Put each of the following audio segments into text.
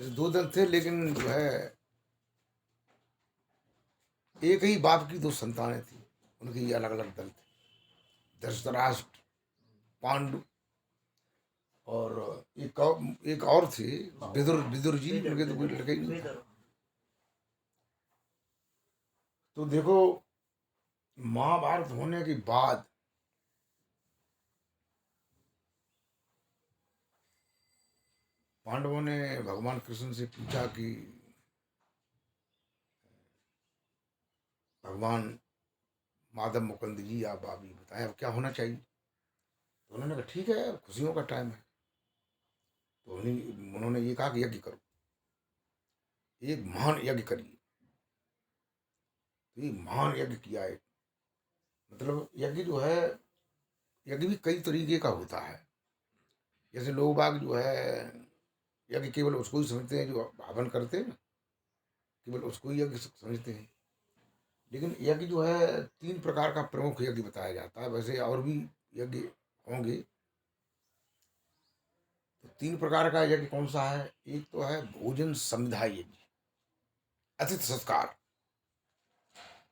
जैसे दो दल थे, लेकिन जो है एक ही बाप की दो संतानें थी, उनके ये अलग अलग दल थे। धृतराष्ट्र, पांडु, और एक और थी, विदुर। विदुर जी, उनके तो कोई लड़के ही नहीं था। तो देखो, महाभारत होने के बाद पांडवों ने भगवान कृष्ण से पूछा कि भगवान माधव मुकुंद जी, आप अभी बताएं अब क्या होना चाहिए। तो उन्होंने कहा ठीक है, खुशियों का टाइम है। तो उन्होंने ये कहा कि यज्ञ करो, एक महान यज्ञ करिए। तो ये महान यज्ञ किया है। मतलब यज्ञ जो है, यज्ञ भी कई तरीके का होता है। जैसे लोग बाग जो है यज्ञ केवल उसको ही समझते हैं जो हवन करते हैं ना, केवल उसको ही यज्ञ समझते हैं। लेकिन यज्ञ जो है तीन प्रकार का प्रमुख यज्ञ बताया जाता है। वैसे और भी यज्ञ होंगे। तो तीन प्रकार का यज्ञ कौन सा है? एक तो है भोजन संविधा यज्ञ, अतिथि सत्कार।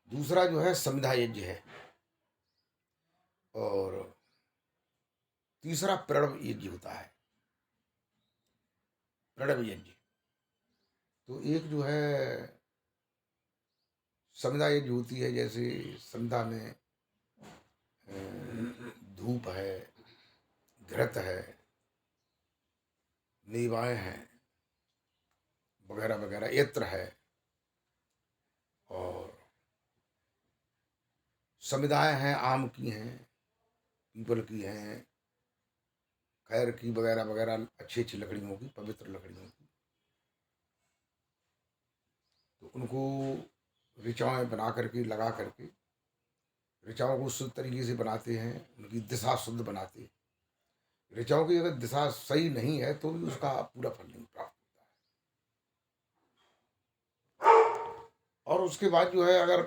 दूसरा जो है संविधा यज्ञ है। और तीसरा प्रणव यज्ञ होता है, प्रणव यज्ञ। तो एक जो है संविधा यज्ञ होती है, जैसे संविधा में धूप है, घृत है, मेवाएं हैं, वगैरह वगैरह, यत्र है। और संविधाएं हैं, आम की हैं, पीपल की हैं, खैर की, वगैरह वगैरह, अच्छी अच्छी लकड़ियों की, पवित्र लकड़ियों की। तो उनको ऋचाएँ बना करके, लगा करके, ऋचाओं को शुद्ध तरीके से बनाते हैं, उनकी दिशा शुद्ध बनाते हैं। ऋचाओं की अगर दिशा सही नहीं है तो भी उसका पूरा फल नहीं प्राप्त होता है। और उसके बाद जो है, अगर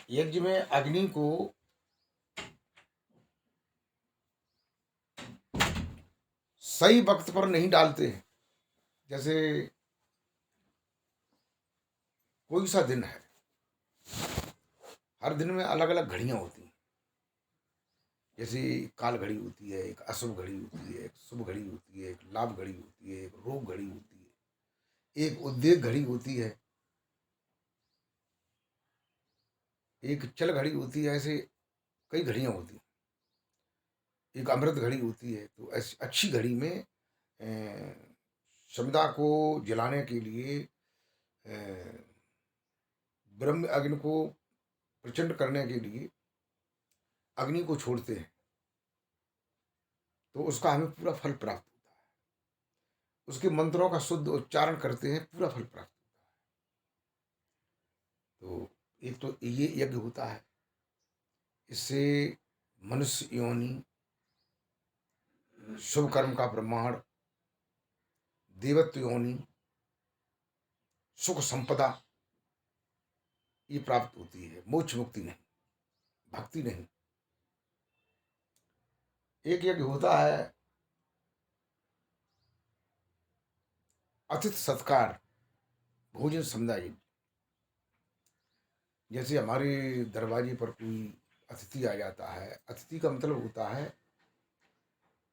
यज्ञ में अग्नि को सही वक्त पर नहीं डालते हैं। जैसे कोई सा दिन है, हर दिन में अलग अलग घड़ियां होती हैं। जैसे काल घड़ी होती है, एक अशुभ घड़ी होती है, एक शुभ घड़ी होती है, एक लाभ घड़ी होती है, एक रोग घड़ी होती है, एक उद्वेग घड़ी होती है, एक चल घड़ी होती है। ऐसे कई घड़ियां होती हैं। एक अमृत घड़ी होती है। तो ऐसी अच्छी घड़ी में समिधा को जलाने के लिए, अ, ब्रह्म अग्नि को प्रचंड करने के लिए अग्नि को छोड़ते हैं, तो उसका हमें पूरा फल प्राप्त होता है। उसके मंत्रों का शुद्ध उच्चारण करते हैं, पूरा फल प्राप्त होता है। तो एक तो ये यज्ञ होता है। इससे मनुष्य योनि, शुभ कर्म का प्रमाण, देवत्व योनि, सुख संपदा, ये प्राप्त होती है। मोक्ष मुक्ति नहीं, भक्ति नहीं। एक यज्ञ होता है अतिथि सत्कार, भोजन संध्या यज्ञ। जैसे हमारे दरवाजे पर कोई अतिथि आ जाता है, अतिथि का मतलब होता है,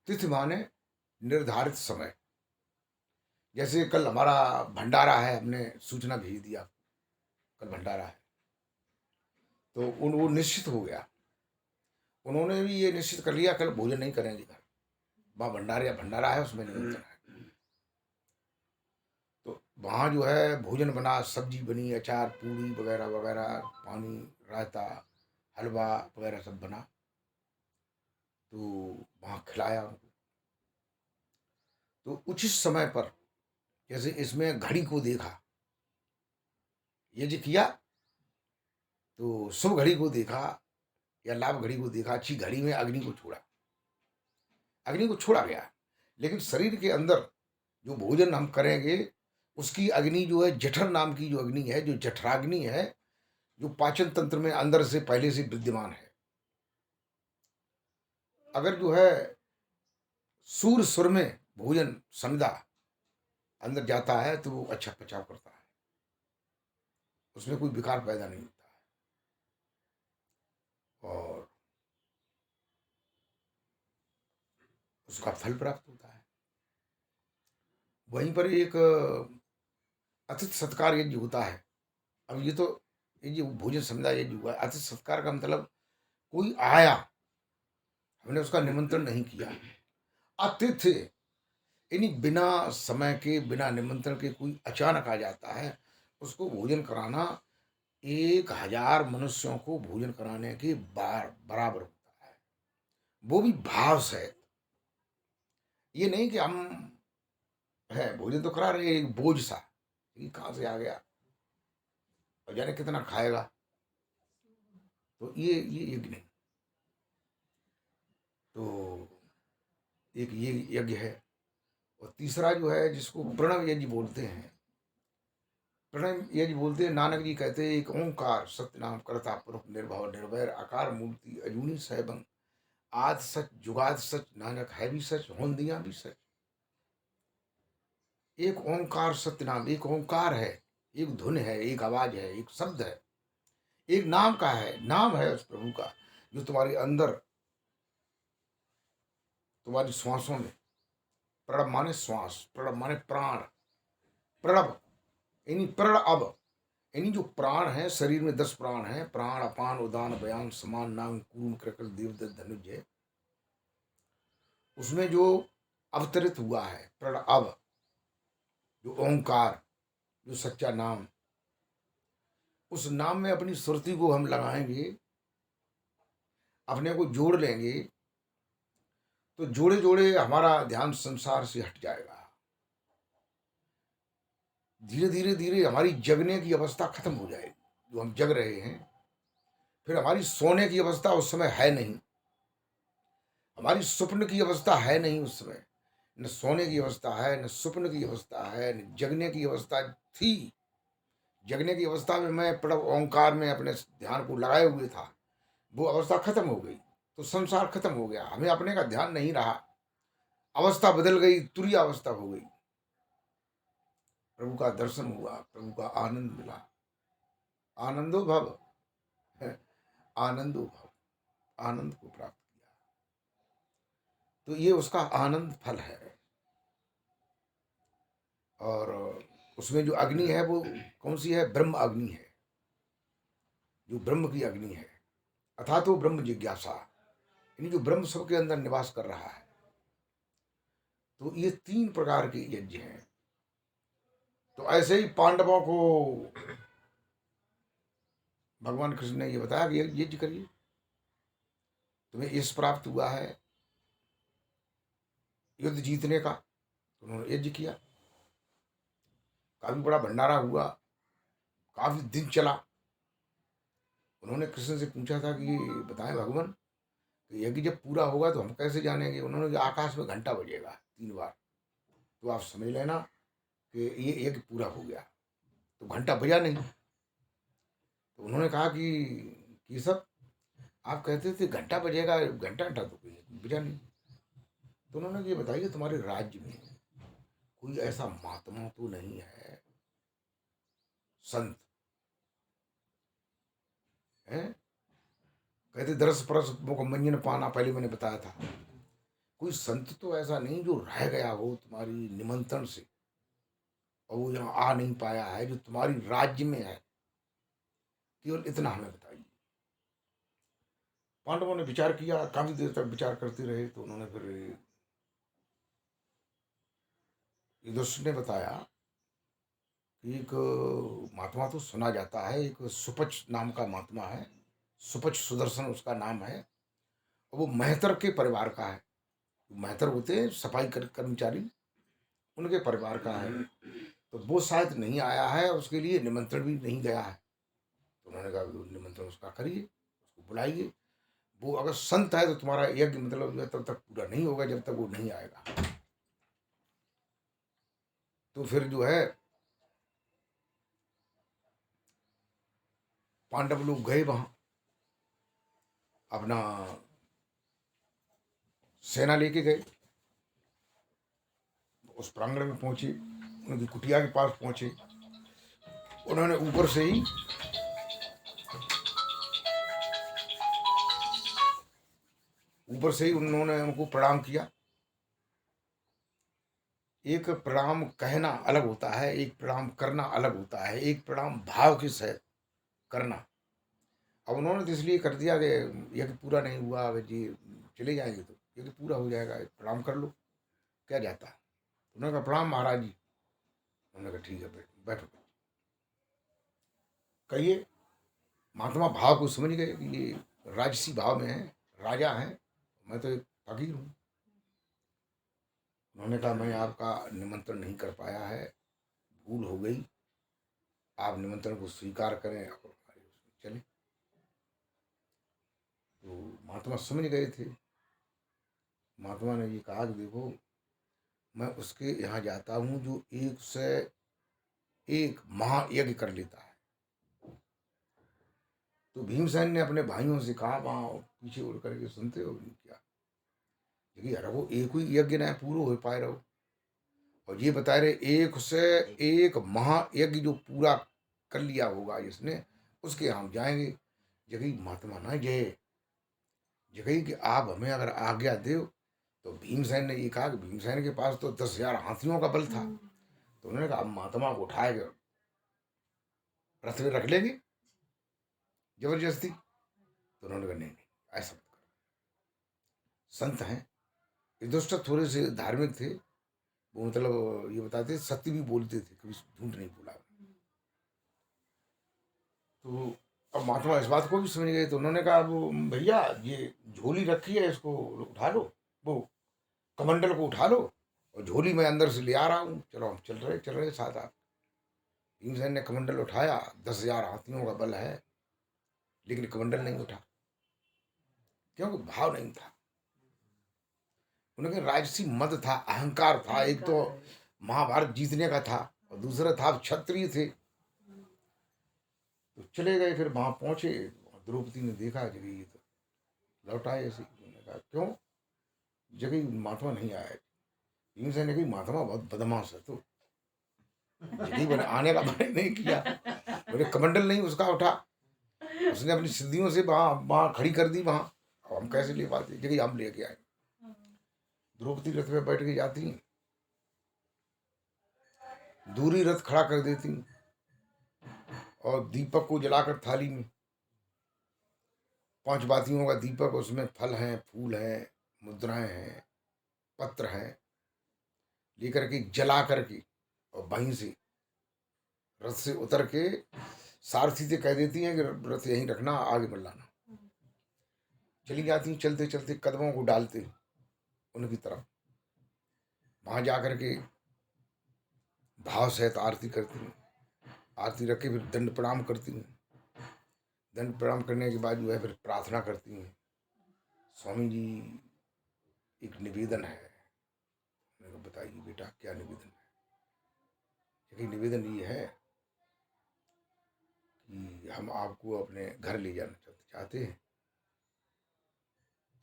तिथि माने निर्धारित समय। जैसे कल हमारा भंडारा है, हमने सूचना भेज दिया कल भंडारा है, तो वो निश्चित हो गया। उन्होंने भी ये निश्चित कर लिया कल भोजन नहीं करेंगे घर, वहाँ भंडारा भंडारा है, उसमें निमंत्रण है। तो वहाँ जो है भोजन बना, सब्जी बनी, अचार, पूड़ी वगैरह वगैरह, पानी, रायता, हलवा वगैरह सब बना। तो वहाँ खिलाया उनको। तो उचित समय पर, जैसे इसमें घड़ी को देखा, यज्ञ किया तो शुभ घड़ी को देखा या लाभ घड़ी को देखा, अच्छी घड़ी में अग्नि को छोड़ा, अग्नि को छोड़ा गया। लेकिन शरीर के अंदर जो भोजन हम करेंगे, उसकी अग्नि जो है, जठर नाम की जो अग्नि है, जो जठराग्नि है, जो पाचन तंत्र में अंदर से पहले से विद्यमान है, अगर जो है सूर सुर में भोजन संविदा अंदर जाता है तो वो अच्छा पचाव करता है, उसमें कोई विकार पैदा नहीं होता है और उसका फल प्राप्त होता है। वहीं पर एक अतिथि सत्कार यज्ञ होता है। अब ये जो भोजन संविदा यज्ञ हुआ, अतिथि सत्कार का मतलब कोई आया, हमने उसका निमंत्रण नहीं किया, अतिथि यानी बिना समय के बिना निमंत्रण के कोई अचानक आ जाता है, उसको भोजन कराना 1000 मनुष्यों को भोजन कराने के बराबर होता है, वो भी भाव से। ये नहीं कि हम है भोजन तो करा रहे हैं एक बोझ सा, ये कहाँ से आ गया और जाने कितना खाएगा, तो ये यज्ञ नहीं। तो एक ये यज्ञ है। और तीसरा जो है जिसको प्रणव यज्ञ बोलते हैं, प्रणव यज्ञ बोलते हैं, नानक जी कहते हैं एक ओंकार सत्यनाम करता पुरुष निर्भव निर्वैर आकार मूर्ति अजूनी सहबंग आद सच जुगाद सच नानक है भी सच होन दिया भी सच। एक ओंकार सत्यनाम, एक ओंकार है, एक धुन है, एक आवाज है, एक शब्द है, एक नाम का है, नाम है उस प्रभु का जो तुम्हारे अंदर, तुम्हारी श्वासों में, प्रणव माने श्वास, प्रणव माने प्राण, प्रणव यानी प्रण अब यानी जो प्राण है, शरीर में 10 प्राण है, प्राण अपान उदान बयान समान नाम कून क्रकल देवदत्त धनुज, उसमें जो अवतरित हुआ है प्रणव, जो ओंकार, जो सच्चा नाम, उस नाम में अपनी सुरति को हम लगाएंगे, अपने को जोड़ लेंगे, तो जोड़े जोड़े हमारा ध्यान संसार से हट जाएगा। धीरे धीरे धीरे हमारी जगने की अवस्था खत्म हो जाएगी, जो हम जग रहे हैं। फिर हमारी सोने की अवस्था उस समय है नहीं, हमारी स्वप्न की अवस्था है नहीं उस समय, न सोने की अवस्था है, न स्वप्न की अवस्था है, न जगने की अवस्था थी। जगने की अवस्था में मैं प्रणव ओंकार में अपने ध्यान को लगाए हुए था, वो अवस्था खत्म हो गई, तो संसार खत्म हो गया, हमें अपने का ध्यान नहीं रहा, अवस्था बदल गई, तुरीय अवस्था हो गई। प्रभु का दर्शन हुआ, प्रभु का आनंद मिला, आनंदो भव आनंदो भव, आनंद को प्राप्त किया। तो ये उसका आनंद फल है। और उसमें जो अग्नि है वो कौन सी है? ब्रह्म अग्नि है, जो ब्रह्म की अग्नि है, अथा तो ब्रह्म जिज्ञासा, यानी जो ब्रह्म सबके अंदर निवास कर रहा है। तो ये 3 प्रकार के यज्ञ हैं। तो ऐसे ही पांडवों को भगवान कृष्ण ने ये बताया कि यज्ञ करिए, तुम्हें यश प्राप्त हुआ है युद्ध जीतने का, तो उन्होंने यज्ञ किया, काफी बड़ा भंडारा हुआ, काफी दिन चला। उन्होंने कृष्ण से पूछा था कि ये बताएं भगवान कि यज्ञ जब पूरा होगा तो हम कैसे जानेंगे? उन्होंने कहा आकाश में घंटा बजेगा 3 बार, तो आप समझ लेना कि ये यज्ञ पूरा हो गया। तो घंटा बजा नहीं, तो उन्होंने कहा कि सब आप कहते थे घंटा बजेगा, घंटा घंटा तो कोई बजा नहीं। तो उन्होंने ये बताइए तुम्हारे राज्य में कोई ऐसा महात्मा तो नहीं है, संत है? कहते दरस परस मुख मंजन पाना, पहले मैंने बताया था। कोई संत तो ऐसा नहीं जो रह गया हो तुम्हारी निमंत्रण से और वो यहाँ आ नहीं पाया है, जो तुम्हारी राज्य में है, केवल इतना हमें बताइए। पांडवों ने विचार किया, काफी देर तक विचार करते रहे, तो उन्होंने फिर युधिष्ठिर ने बताया कि एक महात्मा तो सुना जाता है, एक सुपच नाम का महात्मा है, सुपच सुदर्शन उसका नाम है, और वो मेहतर के परिवार का है। मेहतर होते हैं सफाई कर्मचारी, उनके परिवार का है। तो वो शायद नहीं आया है, उसके लिए निमंत्रण भी नहीं गया है। तो उन्होंने कहा निमंत्रण उसका करिए, उसको बुलाइए, वो अगर संत है तो तुम्हारा यज्ञ मतलब जो है तब तक पूरा नहीं होगा जब तक वो नहीं आएगा। तो फिर जो है पांडव लोग गए वहां, अपना सेना लेके गए, उस प्रांगण में पहुंचे, उनकी कुटिया के पास पहुंचे। उन्होंने ऊपर से ही उन्होंने उनको प्रणाम किया। एक प्रणाम कहना अलग होता है, एक प्रणाम करना अलग होता है, एक प्रणाम भाव के सहित करना। अब उन्होंने तो इसलिए कर दिया कि यज्ञ पूरा नहीं हुआ, अगर जी चले जाएंगे तो यज्ञ पूरा हो जाएगा, प्रणाम कर लो, क्या जाता है। उन्होंने कहा प्रणाम महाराज जी। उन्होंने कहा ठीक है बैठो। कहिए। महात्मा भाव को समझ गए कि ये राजसी भाव में है, राजा है, मैं तो एक फकीर हूँ। उन्होंने कहा मैं आपका निमंत्रण नहीं कर पाया है, भूल हो गई, आप निमंत्रण को स्वीकार करें और हमारे उसमें चले। तो महात्मा समझ गए थे। महात्मा ने ये कहा कि देखो मैं उसके यहाँ जाता हूँ जो 101 महायज्ञ कर लेता है। तो भीमसेन ने अपने भाइयों से कहा, वहाँ पीछे उड़ करके सुनते हो क्या, देखिए अरे वो एक ही यज्ञ न पूरा हो पाए रहो, और ये बता रहे 101 महायज्ञ जो पूरा कर लिया होगा इसने, उसके हम जाएंगे। जगह महात्मा ना जय, जगह कि आप हमें अगर आज्ञा दो। तो भीमसेन ने ये कहा कि भीमसेन के पास तो 10,000 हाथियों का बल था। तो उन्होंने कहा महात्मा को उठाएगा रथ में रख लेंगे जबरदस्ती। तो उन्होंने कहा नहीं नहीं ऐसा मत करो, संत हैं, ये दुष्ट थोड़े से धार्मिक थे, वो मतलब ये बताते सत्य भी बोलते थे, कभी झूठ नहीं बोला। तो अब महात्मा इस बात को भी समझ गए। तो उन्होंने कहा वो भैया ये झोली रखी है, इसको उठा लो, वो कमंडल को उठा लो, और झोली मैं अंदर से ले आ रहा हूँ, चलो हम चल रहे साथ आप। भीमसेन ने कमंडल उठाया, 10,000 हाथियों का बल है, लेकिन कमंडल नहीं उठा, क्योंकि भाव नहीं था। उनके राजसी मद था, अहंकार था। एक तो महाभारत जीतने का था, और दूसरा था क्षत्रिय थे। तो चले गए, फिर वहां पहुंचे, द्रौपदी ने देखा जगह ये तो लौट आए ऐसे। उन्होंने कहा क्यों, जगह महात्मा नहीं आया। भीमसेन ने कही महात्मा बहुत बदमाश है, तो जगह बने आने का मन नहीं किया, बोले कमंडल नहीं उसका उठा, उसने अपनी सिद्धियों से वहां वहां खड़ी कर दी वहां, अब हम कैसे ले पाते, जगह हम लेके आए। द्रौपदी रथ में बैठ के जाती, दूरी रथ खड़ा कर देती, और दीपक को जलाकर थाली में 5 बातियों का दीपक, उसमें फल हैं, फूल हैं, मुद्राएं हैं, पत्र हैं, लेकर के जला करके, और वहीं से रथ से उतर के सारथी से कह देती हैं कि रथ यहीं रखना, आगे मत लाना। चली जाती, चलते चलते कदमों को डालते उनकी तरफ, वहां जाकर के भाव सहित आरती करती हूँ। आरती रख के फिर दंड प्रणाम करती हूँ। दंड प्रणाम करने के बाद जो है फिर प्रार्थना करती हूँ, स्वामी जी एक निवेदन है। मैंने कहा बताइए बेटा क्या निवेदन है। क्योंकि निवेदन ये है कि हम आपको अपने घर ले जाना चाहते हैं।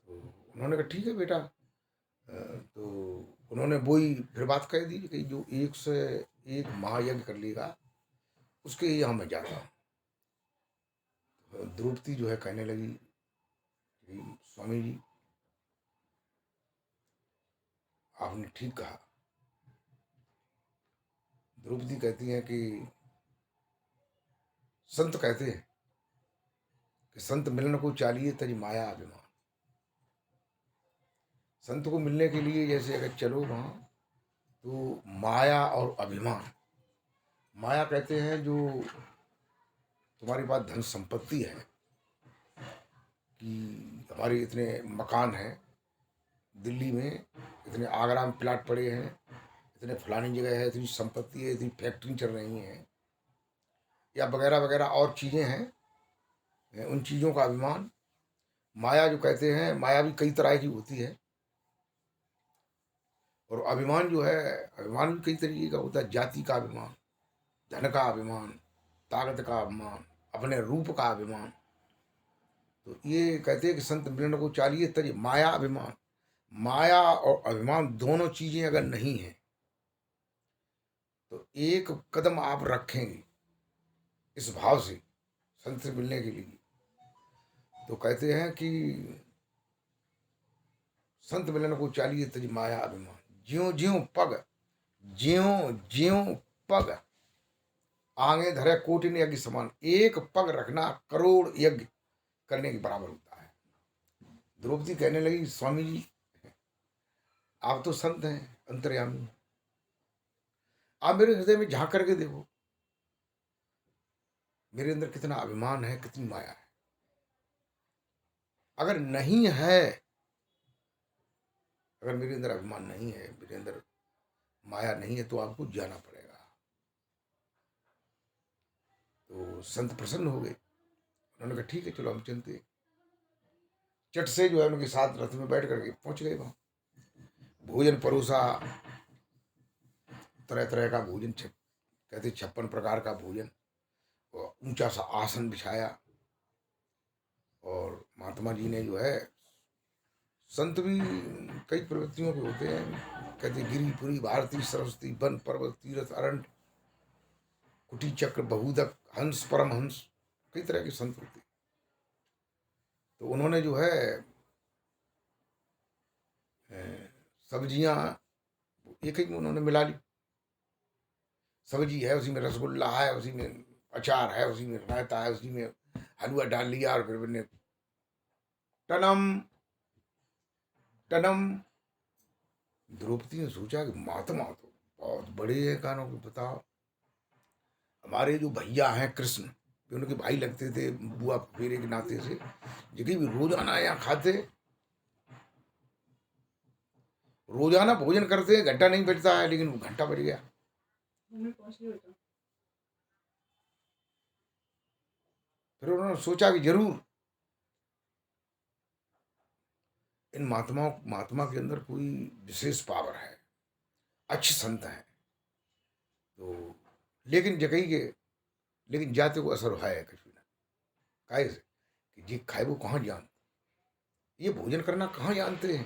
तो उन्होंने कहा ठीक है बेटा। तो उन्होंने वही फिर बात कह दी कि जो 101 महायज्ञ कर लेगा उसके यहाँ मैं जाता हूँ। तो द्रौपदी जो है कहने लगी कि स्वामी जी आपने ठीक कहा। द्रौपदी कहती है कि संत कहते हैं कि संत मिलन को चालिए तज माया अभिमान। संत को मिलने के लिए जैसे अगर चलो वहाँ, तो माया और अभिमान, माया कहते हैं जो तुम्हारे पास धन संपत्ति है, कि हमारे इतने मकान हैं दिल्ली में, इतने आगरा में प्लाट पड़े हैं, इतने फलानी जगह है, इतनी संपत्ति है, इतनी फैक्ट्री चल रही हैं, या वगैरह वगैरह और चीज़ें हैं, उन चीज़ों का अभिमान। माया जो कहते हैं, माया भी कई तरह की होती है, और अभिमान जो है, अभिमान भी कई तरीके का होता है। जाति का अभिमान, धन का अभिमान, ताकत का अभिमान, अपने रूप का अभिमान। तो ये कहते हैं कि संत मिलन को चालिए तज माया अभिमान। माया और अभिमान दोनों चीजें अगर नहीं है तो एक कदम आप रखेंगे इस भाव से संत से मिलने के लिए, तो कहते हैं कि संत मिलन को चालिए तज माया अभिमान, ज्यों ज्यों पग, ज्यों ज्यों पग आगे धरे कोटिन यज्ञ समान। एक पग रखना करोड़ यज्ञ करने के बराबर होता है। द्रौपदी कहने लगी स्वामी जी आप तो संत हैं अंतर्यामी, आप मेरे हृदय में झांक करके देखो मेरे अंदर कितना अभिमान है, कितनी माया है। अगर नहीं है, अगर मेरे अंदर अभिमान नहीं है, मेरे अंदर माया नहीं है, तो आपको जाना पड़ेगा। तो संत प्रसन्न हो गए, उन्होंने कहा ठीक है चलो हम चलते। चट से जो है उनके साथ रथ में बैठ करके पहुंच गए वहां। भोजन परोसा, तरह तरह का भोजन, कहते 56 प्रकार का भोजन, और ऊंचा सा आसन बिछाया। और महात्मा जी ने जो है, संत भी कई प्रवृत्तियों के होते हैं, कहते गिरिपुरी भारती सरस्वती वन पर्वत तीर्थ अरण्य कुटी चक्र बहुदक हंस परम हंस, कई तरह के संत होते। तो उन्होंने जो है सब्जियां एक ही में उन्होंने मिला ली। सब्जी है उसी में रसगुल्ला है, उसी में अचार है, उसी में रायता है, उसी में हलवा डाल लिया, और फिर मैंने टनम टनम। द्रौपदी ने सोचा कि महात्मा तो बहुत बड़े हैं कानों के, बताओ हमारे जो भैया हैं कृष्ण, उनके भाई लगते थे बुआ फेरे के नाते से, जिनकी भी रोजाना यहाँ खाते, रोजाना भोजन करते हैं, घंटा नहीं बजता है, लेकिन वो घंटा बज गया। फिर उन्होंने सोचा कि जरूर इन महात्मा के अंदर कोई विशेष पावर है, अच्छे संत हैं। तो लेकिन जगही के, लेकिन जाते को असर है कुछ भी ना, काहे से कि जी खाए वो कहाँ जानते, ये भोजन करना कहाँ जानते हैं।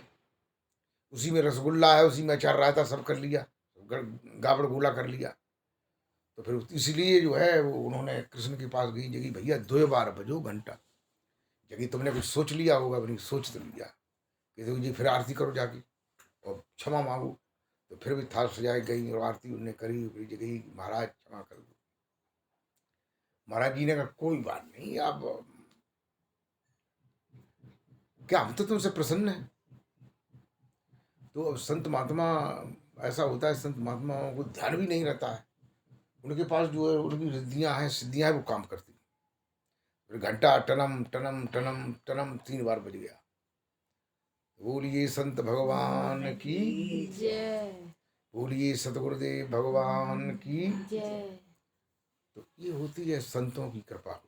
उसी में रसगुल्ला है, उसी में अचार रायता सब कर लिया, गाबड़ गोला कर लिया। तो फिर इसलिए जो है वो उन्होंने कृष्ण के पास गई, जगी भैया 2 बार बजो घंटा, जगी तुमने कुछ सोच लिया होगा, अपनी सोच तो लिया कि देखो जी फिर आरती करो जाके और क्षमा मांगो। तो फिर भी थाल सजाई गई और आरती उन्होंने करी, फिर जगही महाराज क्षमा कर दो। महाराज जी ने कहा कोई बात नहीं, आप क्या हम तो तुमसे प्रसन्न हैं। तो अब संत महात्मा ऐसा होता है, संत महात्माओं को ध्यान भी नहीं रहता है, उनके पास जो है उनकी रिद्धियां हैं, सिद्धियां हैं, वो काम करती। फिर घंटा टनम टनम टनम टनम 3 बार बज गया। बोलिए संत भगवान की जय, बोलिए सतगुरुदेव भगवान की जय। तो ये होती है संतों की कृपा।